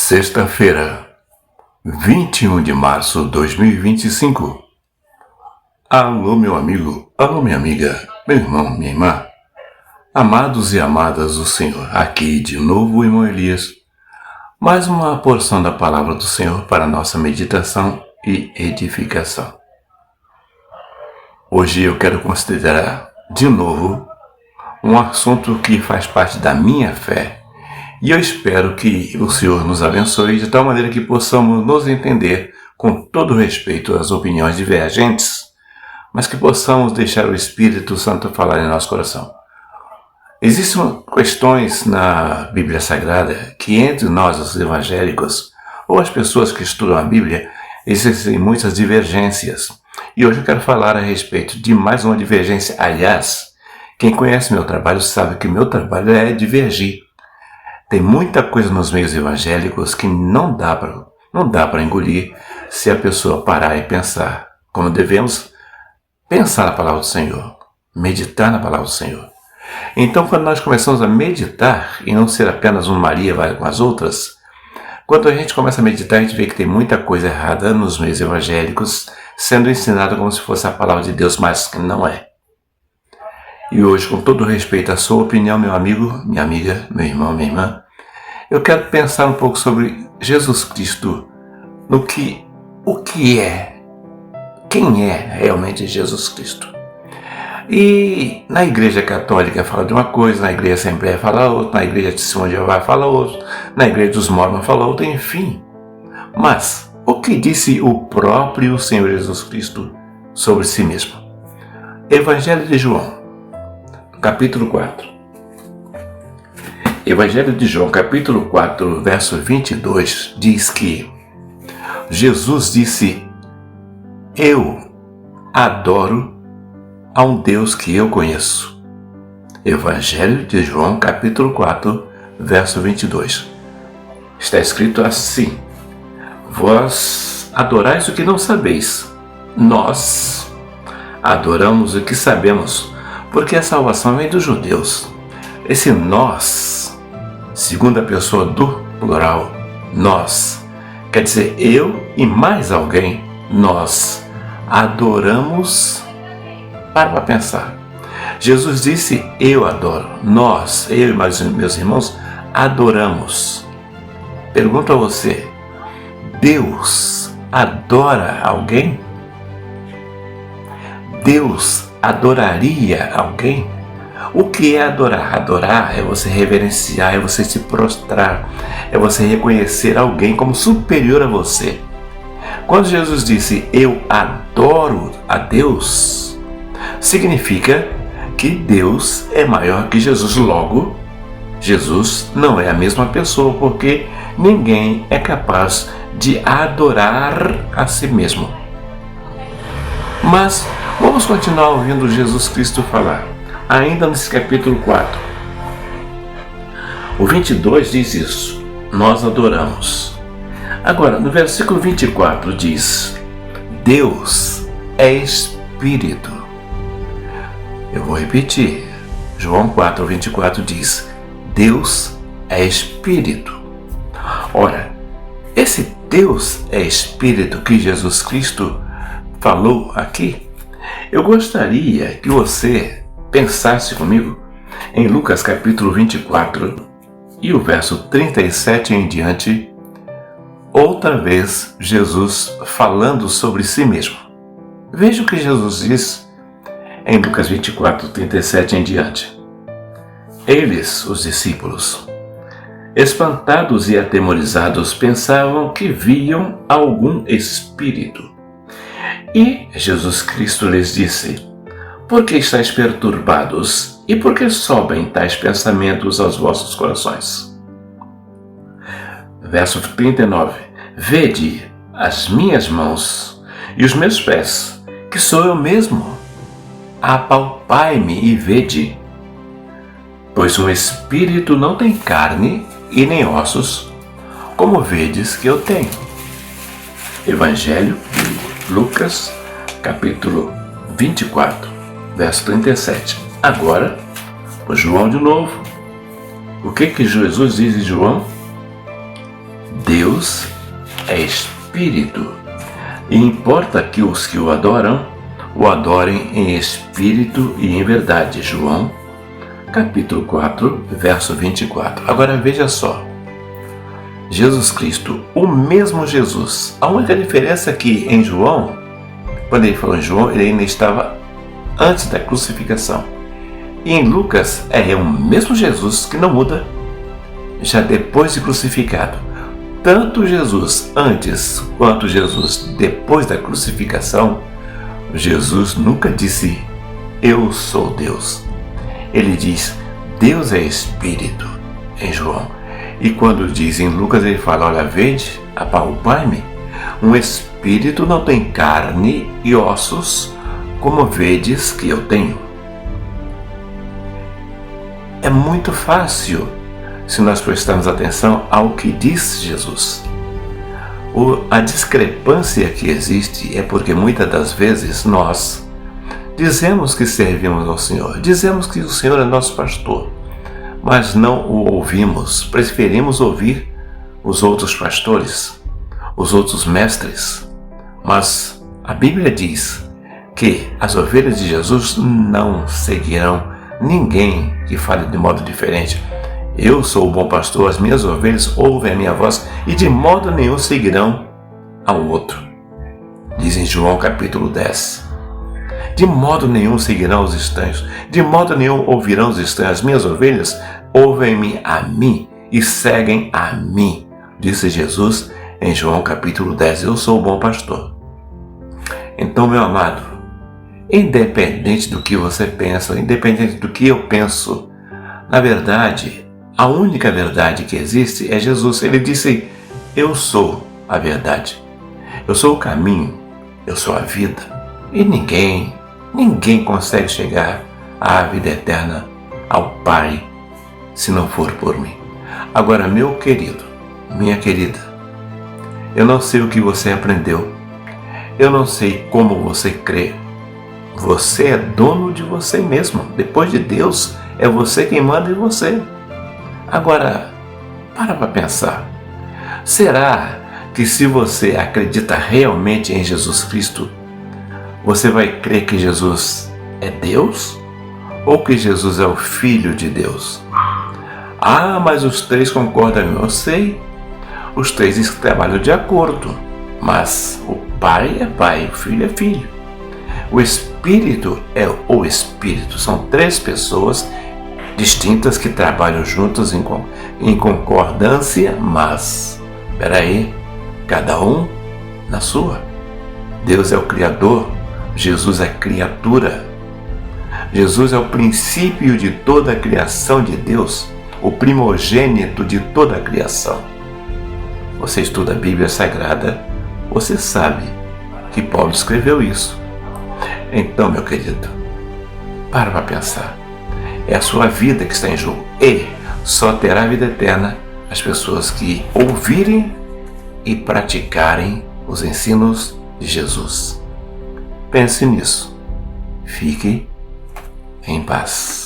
Sexta-feira, 21 de março de 2025. Alô, meu amigo, alô, minha amiga, meu irmão, minha irmã. Amados e amadas do Senhor, aqui de novo o irmão Elias. Mais uma porção da palavra do Senhor para nossa meditação e edificação. Hoje eu quero considerar de novo um assunto que faz parte da minha fé. E eu espero que o Senhor nos abençoe de tal maneira que possamos nos entender com todo respeito às opiniões divergentes, mas que possamos deixar o Espírito Santo falar em nosso coração. Existem questões na Bíblia Sagrada que entre nós, os evangélicos, ou as pessoas que estudam a Bíblia, existem muitas divergências. E hoje eu quero falar a respeito de mais uma divergência. Aliás, quem conhece meu trabalho sabe que meu trabalho é divergir. Tem muita coisa nos meios evangélicos que não dá para engolir se a pessoa parar e pensar como devemos pensar na palavra do Senhor, meditar na palavra do Senhor. Então, quando nós começamos a meditar e não ser apenas uma Maria vai com as outras, quando a gente começa a meditar, a gente vê que tem muita coisa errada nos meios evangélicos sendo ensinada como se fosse a palavra de Deus, mas que não é. E hoje, com todo respeito à sua opinião, meu amigo, minha amiga, meu irmão, minha irmã, eu quero pensar um pouco sobre Jesus Cristo, o que é, quem é realmente Jesus Cristo. E na Igreja Católica fala de uma coisa, na Igreja Assembleia fala outra, na Igreja de Testemunho de Jeová fala outra, na Igreja dos Mormons fala outra, enfim. Mas o que disse o próprio Senhor Jesus Cristo sobre si mesmo? Evangelho de João, capítulo 4. Evangelho de João, capítulo 4, verso 22, diz que Jesus disse: eu adoro a um Deus que eu conheço. Evangelho de João, capítulo 4, verso 22. Está escrito assim: vós adorais o que não sabeis, nós adoramos o que sabemos, porque a salvação vem dos judeus. Esse nós, segunda pessoa do plural, nós, quer dizer eu e mais alguém, nós adoramos. Para pensar. Jesus disse: eu adoro. Nós, eu e mais meus irmãos, adoramos. Pergunto a você: Deus adora alguém? Deus adoraria alguém? O que é adorar? Adorar é você reverenciar, é você se prostrar, é você reconhecer alguém como superior a você. Quando Jesus disse: eu adoro a Deus, significa que Deus é maior que Jesus. Logo, Jesus não é a mesma pessoa, porque ninguém é capaz de adorar a si mesmo. Mas vamos continuar ouvindo Jesus Cristo falar, ainda nesse capítulo 4. O 22 diz isso: nós adoramos. Agora, no versículo 24 diz: Deus é Espírito. Eu vou repetir. João 4, 24 diz: Deus é Espírito. Ora, esse Deus é Espírito que Jesus Cristo falou aqui, eu gostaria que você pensasse comigo em Lucas capítulo 24 e o verso 37 em diante, outra vez Jesus falando sobre si mesmo. Veja o que Jesus diz em Lucas 24, 37 em diante. Eles, os discípulos, espantados e atemorizados, pensavam que viam algum espírito. E Jesus Cristo lhes disse: por que estáis perturbados e por que sobem tais pensamentos aos vossos corações? Verso 39. Vede as minhas mãos e os meus pés, que sou eu mesmo. Apalpai-me e vede. Pois um espírito não tem carne e nem ossos, como vedes que eu tenho. Evangelho de Lucas, capítulo 24, verso 37. Agora, João de novo. O que Jesus diz em João? Deus é espírito, e importa que os que o adorem em espírito e em verdade. João, capítulo 4, verso 24. Agora veja só. Jesus Cristo, o mesmo Jesus. A única diferença é que em João, quando ele falou em João, ele ainda estava antes da crucificação. E em Lucas é o mesmo Jesus que não muda, já depois de crucificado. Tanto Jesus antes quanto Jesus depois da crucificação, Jesus nunca disse, eu sou Deus. Ele diz, Deus é Espírito, em João. E quando diz em Lucas, ele fala, olha, vede, apalpai-me. Um espírito não tem carne e ossos, como vedes que eu tenho. É muito fácil se nós prestarmos atenção ao que diz Jesus. A discrepância que existe é porque muitas das vezes nós dizemos que servimos ao Senhor, dizemos que o Senhor é nosso pastor, mas não o ouvimos, preferimos ouvir os outros pastores, os outros mestres. Mas a Bíblia diz que as ovelhas de Jesus não seguirão ninguém que fale de modo diferente. Eu sou o bom pastor, as minhas ovelhas ouvem a minha voz e de modo nenhum seguirão ao outro. Diz em João capítulo 10. De modo nenhum seguirão os estranhos, de modo nenhum ouvirão os estranhos. As minhas ovelhas ouvem-me a mim e seguem a mim, disse Jesus em João capítulo 10. Eu sou o bom pastor. Então, meu amado, independente do que você pensa, independente do que eu penso, na verdade, a única verdade que existe é Jesus. Ele disse, eu sou a verdade, eu sou o caminho, eu sou a vida. E ninguém consegue chegar à vida eterna, ao Pai, se não for por mim. Agora, meu querido, minha querida, eu não sei o que você aprendeu, eu não sei como você crê. Você é dono de você mesmo. Depois de Deus, é você quem manda em você. Agora, para pensar. Será que se você acredita realmente em Jesus Cristo, você vai crer que Jesus é Deus? Ou que Jesus é o Filho de Deus? Ah, mas os três concordam. Eu sei. Os três trabalham de acordo. Mas o Pai é Pai, o Filho é Filho. O Espírito é o Espírito. São três pessoas distintas que trabalham juntas em concordância, mas, cada um na sua. Deus é o Criador, Jesus é criatura. Jesus é o princípio de toda a criação de Deus, o primogênito de toda a criação. Você estuda a Bíblia Sagrada, você sabe que Paulo escreveu isso. Então, meu querido, para pensar. É a sua vida que está em jogo. E só terá vida eterna as pessoas que ouvirem e praticarem os ensinos de Jesus. Pense nisso. Fique em paz.